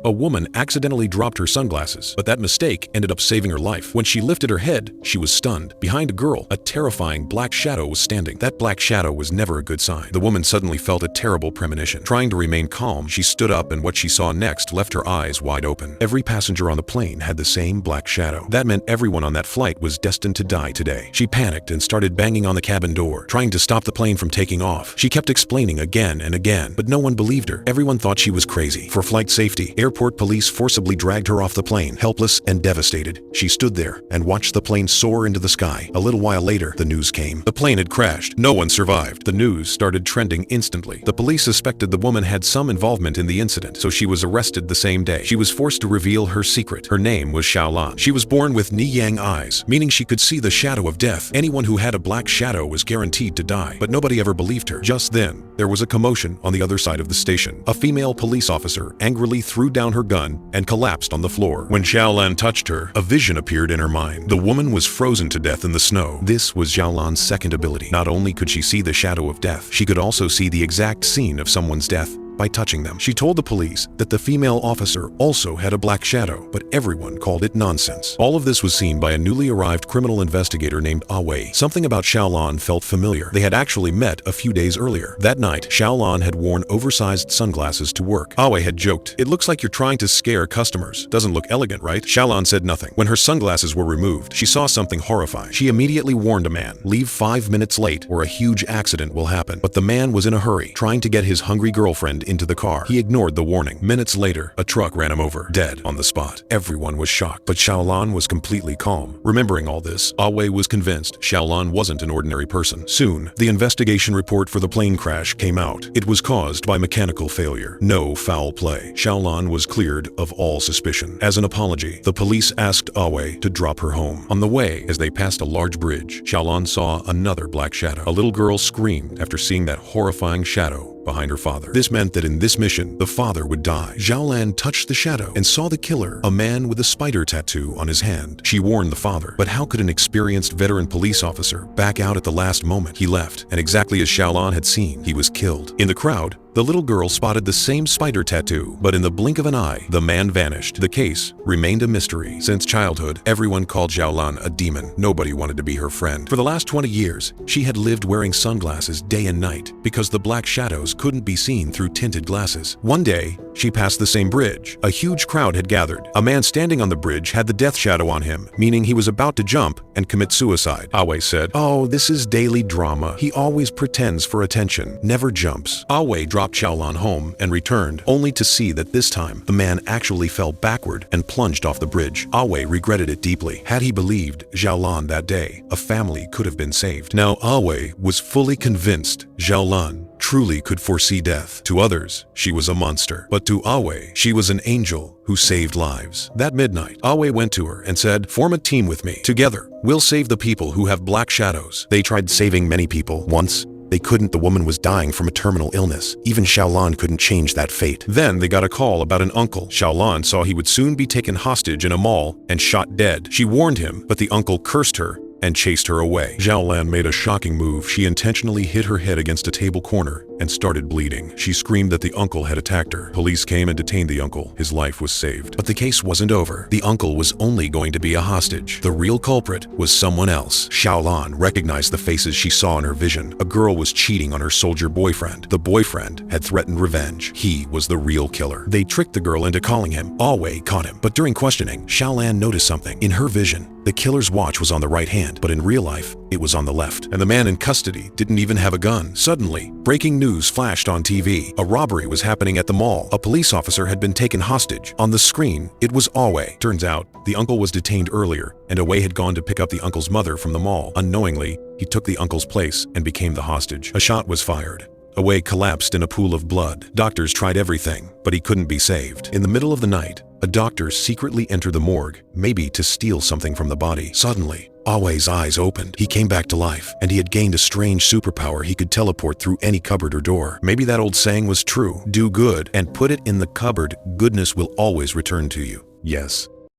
A woman accidentally dropped her sunglasses, but that mistake ended up saving her life. When she lifted her head, she was stunned. Behind a girl, a terrifying black shadow was standing. That black shadow was never a good sign. The woman suddenly felt a terrible premonition. Trying to remain calm, she stood up, and what she saw next left her eyes wide open. Every passenger on the plane had the same black shadow. That meant everyone on that flight was destined to die today. She panicked and started banging on the cabin door, trying to stop the plane from taking off. She kept explaining again and again, but no one believed her. Everyone thought she was crazy. For flight safety, airport police forcibly dragged her off the plane. Helpless and devastated, she stood there and watched the plane soar into the sky. A little while later, the news came. The plane had crashed. No one survived. The news started trending instantly. The police suspected the woman had some involvement in the incident, so she was arrested the same day. She was forced to reveal her secret. Her name was Xiaolan. She was born with Ni-Yang eyes, meaning she could see the shadow of death. Anyone who had a black shadow was guaranteed to die, but nobody ever believed her. Just then, there was a commotion on the other side of the station. A female police officer angrily threw down her gun and collapsed on the floor. When Xiaolan touched her, a vision appeared in her mind. The woman was frozen to death in the snow. This was Xiaolan's second ability. Not only could she see the shadow of death, she could also see the exact scene of someone's death by touching them. She told the police that the female officer also had a black shadow, but everyone called it nonsense. All of this was seen by a newly arrived criminal investigator named Wei. Something about Xiaolan felt familiar. They had actually met a few days earlier. That night, Xiaolan had worn oversized sunglasses to work. Wei had joked, "It looks like you're trying to scare customers. Doesn't look elegant, right?" Xiaolan said nothing. When her sunglasses were removed, she saw something horrifying. She immediately warned a man, "Leave 5 minutes late or a huge accident will happen." But the man was in a hurry, trying to get his hungry girlfriend into the car. He ignored the warning. Minutes later, a truck ran him over, dead on the spot. Everyone was shocked, but Xiaolan was completely calm. Remembering all this, Wei was convinced Xiaolan wasn't an ordinary person. Soon, the investigation report for the plane crash came out. It was caused by mechanical failure. No foul play. Xiaolan was cleared of all suspicion. As an apology, the police asked Wei to drop her home. On the way, as they passed a large bridge, Xiaolan saw another black shadow. A little girl screamed after seeing that horrifying shadow behind her father. This meant that in this mission, the father would die. Xiaolan touched the shadow and saw the killer, a man with a spider tattoo on his hand. She warned the father, but how could an experienced veteran police officer back out at the last moment? He left, and exactly as Xiaolan had seen, he was killed. In the crowd, the little girl spotted the same spider tattoo, but in the blink of an eye, the man vanished. The case remained a mystery. Since childhood, everyone called Xiaolan a demon. Nobody wanted to be her friend. For the last 20 years, she had lived wearing sunglasses day and night because the black shadows couldn't be seen through tinted glasses. One day, she passed the same bridge. A huge crowd had gathered. A man standing on the bridge had the death shadow on him, meaning he was about to jump and commit suicide. Wei said, "Oh, this is daily drama. He always pretends for attention, never jumps." Wei dropped Xiaolan home and returned, only to see that this time, the man actually fell backward and plunged off the bridge. Wei regretted it deeply. Had he believed Xiaolan that day, a family could have been saved. Now Wei was fully convinced Xiaolan truly could foresee death. To others, she was a monster. But to Wei, she was an angel who saved lives. That midnight, Wei went to her and said, "Form a team with me. Together, we'll save the people who have black shadows." They tried saving many people. Once, they couldn't. The woman was dying from a terminal illness. Even Xiaolan couldn't change that fate. Then they got a call about an uncle. Xiaolan saw he would soon be taken hostage in a mall and shot dead. She warned him, but the uncle cursed her and chased her away. Xiaolan made a shocking move. She intentionally hit her head against a table corner and started bleeding. She screamed that the uncle had attacked her. Police came and detained the uncle. His life was saved. But the case wasn't over. The uncle was only going to be a hostage. The real culprit was someone else. Xiaolan recognized the faces she saw in her vision. A girl was cheating on her soldier boyfriend. The boyfriend had threatened revenge. He was the real killer. They tricked the girl into calling him. Wei caught him. But during questioning, Xiaolan noticed something. In her vision, the killer's watch was on the right hand, but in real life, it was on the left. And the man in custody didn't even have a gun. Suddenly, breaking news flashed on TV. A robbery was happening at the mall. A police officer had been taken hostage. On the screen, it was Wei. Turns out, the uncle was detained earlier, and Wei had gone to pick up the uncle's mother from the mall. Unknowingly, he took the uncle's place and became the hostage. A shot was fired. Wei collapsed in a pool of blood. Doctors tried everything, but he couldn't be saved. In the middle of the night, a doctor secretly entered the morgue, maybe to steal something from the body. Suddenly, Wei's eyes opened. He came back to life, and he had gained a strange superpower. He could teleport through any cupboard or door. Maybe that old saying was true. Do good and put it in the cupboard. Goodness will always return to you. Yes,